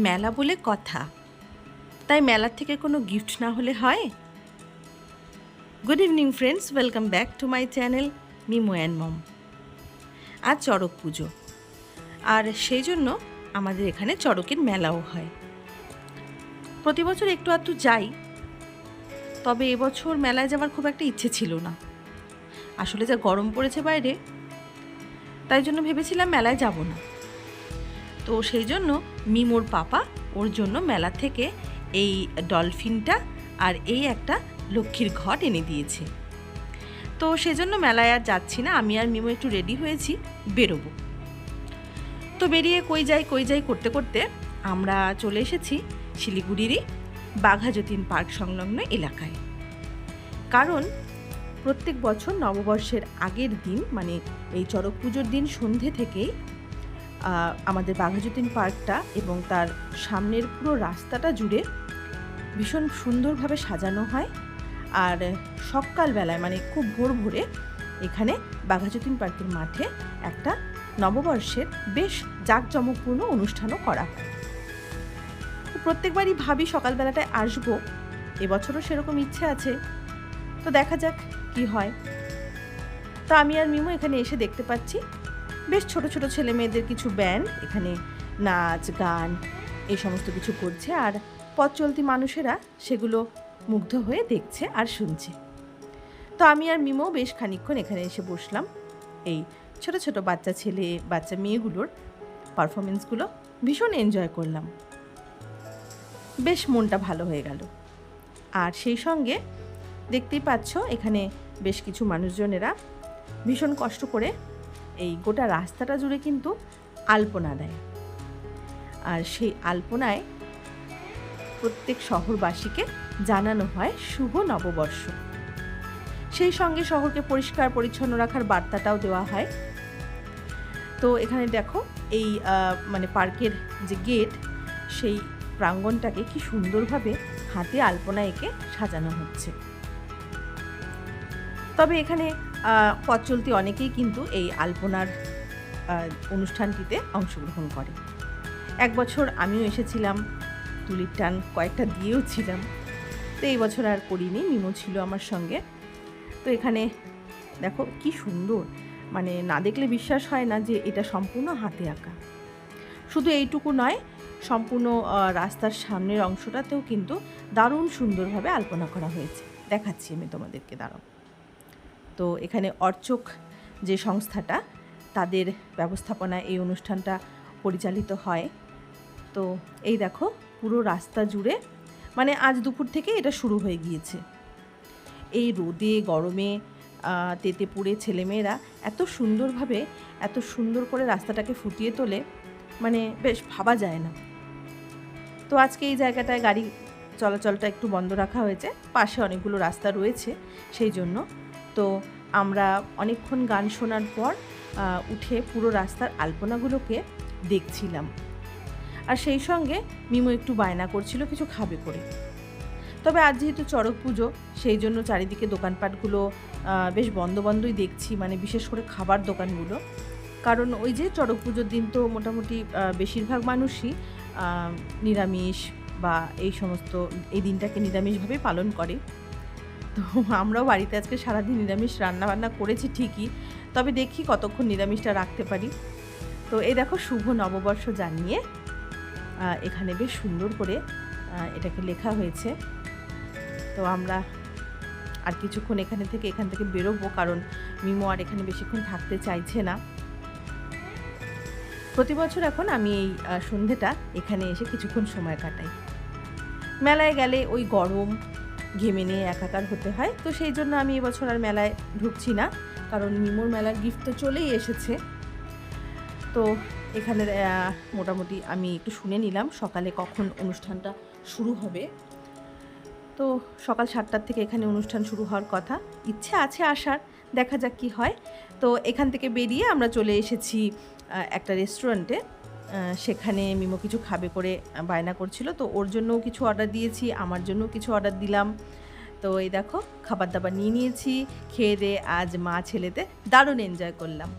মেলা বলে কথা, তাই মেলার থেকে কোনো গিফট না হলে হয়? Good evening friends, welcome back to my channel Mimo and mom. আজ চড়ক পুজো, আর সেই জন্য আমাদের এখানে চড়কের মেলাও হয়। প্রতি বছর একটু আধটু যাই, তবে এবছর মেলায় যাওয়ার খুব একটা ইচ্ছে ছিল না। আসলে যা গরম পড়েছে বাইরে, তাই জন্য ভেবেছিলাম মেলায় যাব না। তো সেই জন্য মিমোর পাপা ওর জন্য মেলা থেকে এই ডলফিনটা আর এই একটা লক্ষ্মীর ঘট এনে দিয়েছে। তো সেজন্য মেলায় আর যাচ্ছি না, আমি আর মিমো একটু রেডি হয়েছি, বেরোবো। তো বেরিয়ে কই যাই করতে করতে আমরা চলে এসেছি শিলিগুড়িরই বাঘাযতীন পার্ক সংলগ্ন এলাকায়। কারণ প্রত্যেক বছর নববর্ষের আগের দিন, মানে এই চড়ক পুজোর দিন সন্ধে থেকেই আমাদের বাঘাযতীন পার্কটা এবং তার সামনের পুরো রাস্তাটা জুড়ে ভীষণ সুন্দরভাবে সাজানো হয়। আর সকালবেলায়, মানে খুব ভোর ভোরে, এখানে বাঘাযতীন পার্কের মাঠে একটা নববর্ষের বেশ জাঁকজমকপূর্ণ অনুষ্ঠানও করা হয়। প্রত্যেকবারই ভাবি সকালবেলাটায় আসবো, এবছরও সেরকম ইচ্ছে আছে, তো দেখা যাক কি হয়। তো আমি আর মিমো এখানে এসে দেখতে পাচ্ছি বেশ ছোট ছোট ছেলে মেয়েদের কিছু ব্যান্ড এখানে নাচ গান এই সমস্ত কিছু করছে, আর পথ চলতি মানুষেরা সেগুলো মুগ্ধ হয়ে দেখছে আর শুনছে। তো আমি আর মিমো বেশ খানিকক্ষণ এখানে এসে বসলাম, এই ছোট ছোট বাচ্চা ছেলে বাচ্চা মেয়েগুলোর পারফরমেন্সগুলো ভীষণ এনজয় করলাম, বেশ মনটা ভালো হয়ে গেল। আর সেই সঙ্গে দেখতেই পাচ্ছ এখানে বেশ কিছু মানুষজনেরা ভীষণ কষ্ট করে এই গোটা রাস্তাটা জুড়ে কিন্তু আলপনা দেয়, আর সেই আলপনায় প্রত্যেক শহরবাসীকে জানানো হয় শুভ নববর্ষ। সেই সঙ্গে শহরকে পরিষ্কার পরিচ্ছন্ন রাখার বার্তাটাও দেওয়া হয়। তো এখানে দেখো এই মানে পার্কের যে গেট, সেই প্রাঙ্গণটাকে কি সুন্দরভাবে হাতে আলপনা এঁকে সাজানো হচ্ছে। তবে এখানে পথ চলতি অনেকেই কিন্তু এই আলপনার অনুষ্ঠানটিতে অংশগ্রহণ করে। এক বছর আমিও এসেছিলাম, তুলির টান কয়েকটা দিয়েও ছিলাম, তো এই বছর আর করিনি, মিমো ছিল আমার সঙ্গে। তো এখানে দেখো কি সুন্দর, মানে না দেখলে বিশ্বাস হয় না যে এটা সম্পূর্ণ হাতে আঁকা। শুধু এইটুকু নয়, সম্পূর্ণ রাস্তার সামনের অংশটাতেও কিন্তু দারুণ সুন্দরভাবে আলপনা করা হয়েছে। দেখাচ্ছি আমি তোমাদেরকে, দাঁড়াও। তো এখানে অর্চক যে সংস্থাটা, তাদের ব্যবস্থাপনায় এই অনুষ্ঠানটা পরিচালিত হয়। তো এই দেখো পুরো রাস্তা জুড়ে, মানে আজ দুপুর থেকে এটা শুরু হয়ে গিয়েছে। এই রোদে গরমে তেতে পুড়ে ছেলেমেয়েরা এত সুন্দরভাবে এত সুন্দর করে রাস্তাটাকে ফুটিয়ে তোলে, মানে বেশ ভাবা যায় না। তো আজকে এই জায়গাটায় গাড়ি চলাচলটা একটু বন্ধ রাখা হয়েছে, পাশে অনেকগুলো রাস্তা রয়েছে সেই জন্য। তো আমরা অনেকক্ষণ গান শোনার পর উঠে পুরো রাস্তার আলপনাগুলোকে দেখছিলাম। আর সেই সঙ্গে মিমো একটু বায়না করছিল কিছু খাবে করে। তবে আজ যেহেতু চড়ক পুজো, সেই জন্য চারিদিকে দোকানপাটগুলো বেশ বন্ধ বন্ধই দেখছি, মানে বিশেষ করে খাবার দোকানগুলো। কারণ ওই যে চড়ক পুজোর দিন তো মোটামুটি বেশিরভাগ মানুষই নিরামিষ বা এই সমস্ত এই দিনটাকে নিরামিষভাবে পালন করে। তো আমরাও বাড়িতে আজকে সারাদিন নিরামিষ রান্নাবান্না করেছি ঠিকই, তবে দেখি কতক্ষণ নিরামিষটা রাখতে পারি। তো এই দেখো শুভ নববর্ষ জানিয়ে এখানে বেশ সুন্দর করে এটাকে লেখা হয়েছে। তো আমরা আর কিছুক্ষণ এখান থেকে বেরোবো, কারণ মিমো আর এখানে বেশিক্ষণ থাকতে চাইছে না। প্রতি বছর এখন আমি এই সন্ধেটা এখানে এসে কিছুক্ষণ সময় কাটাই। মেলায় গেলে ওই গরম ঘেমে নিয়ে একাকার হতে হয়, তো সেই জন্য আমি এবছর আর মেলায় ঢুকছি না, কারণ মিমোর মেলার গিফট তো চলেই এসেছে। তো এখানে মোটামুটি আমি একটু শুনে নিলাম সকালে কখন অনুষ্ঠানটা শুরু হবে। তো সকাল 7টার থেকে এখানে অনুষ্ঠান শুরু হওয়ার কথা, ইচ্ছে আছে আসার, দেখা যাক কি হয়। তো এখান থেকে বেরিয়ে আমরা চলে এসেছি একটা রেস্টুরেন্টে। সেখানে মিমো কিছু খাবে করে বায়না করছিল, তো ওর জন্যও কিছু অর্ডার দিয়েছি, আমার জন্যও কিছু অর্ডার দিলাম। তো এই দেখো খাবার দাবার নিয়ে নিয়েছি, খেয়ে দিয়ে আজ মা ছেলেতে দারুণ এনজয় করলাম।